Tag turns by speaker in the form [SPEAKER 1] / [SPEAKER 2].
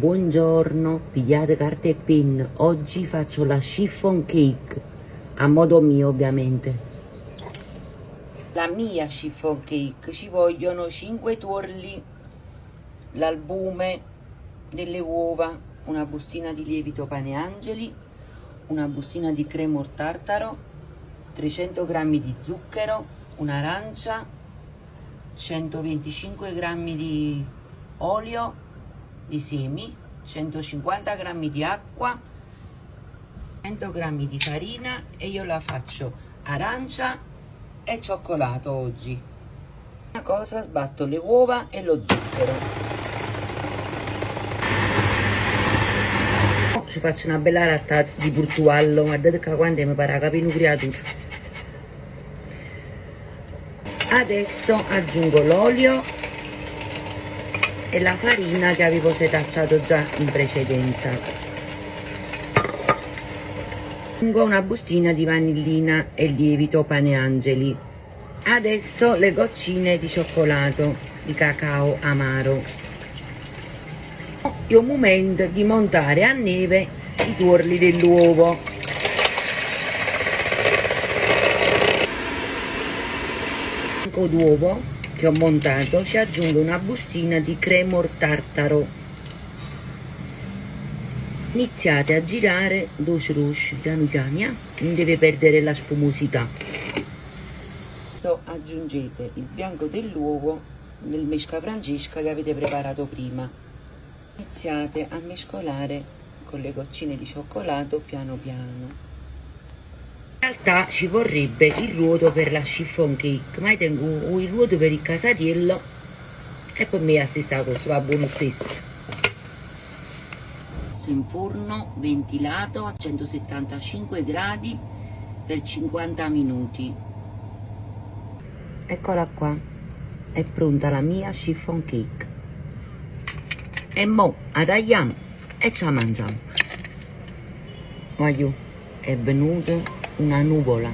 [SPEAKER 1] Buongiorno, pigliate carta e penna. Oggi faccio la chiffon cake, a modo mio ovviamente. La mia chiffon cake ci vogliono 5 tuorli, l'albume, delle uova, una bustina di lievito pane angeli, una bustina di crema tartaro, 300 g di zucchero, un'arancia, 125 g di olio di semi, 150 g di acqua, 100 g di farina, e io la faccio arancia e cioccolato oggi. Una cosa, sbatto le uova e lo zucchero. Ci faccio una bella rattata di burtuallo, guardate che quando mi pare capire una creatura. Adesso aggiungo l'olio e la farina che avevo setacciato già in precedenza. Aggiungo una bustina di vanillina e lievito pane angeli. Adesso le goccine di cioccolato di cacao amaro. È un momento di montare a neve i tuorli dell'uovo. D'uovo che ho montato ci aggiungo una bustina di crema tartaro. Iniziate a girare dolce piano piano, non deve perdere la spumosità. Adesso aggiungete il bianco dell'uovo nel mesca francesca che avete preparato prima. Iniziate a mescolare con le goccine di cioccolato piano piano. In realtà ci vorrebbe il ruoto per la chiffon cake, ma io tengo il ruoto per il casatiello e per me è la stessa cosa, va buono stesso. Adesso in forno ventilato a 175 gradi per 50 minuti. Eccola qua, è pronta la mia chiffon cake. E mo la tagliamo e ce la mangiamo. Voglio, è venuta una nuvola.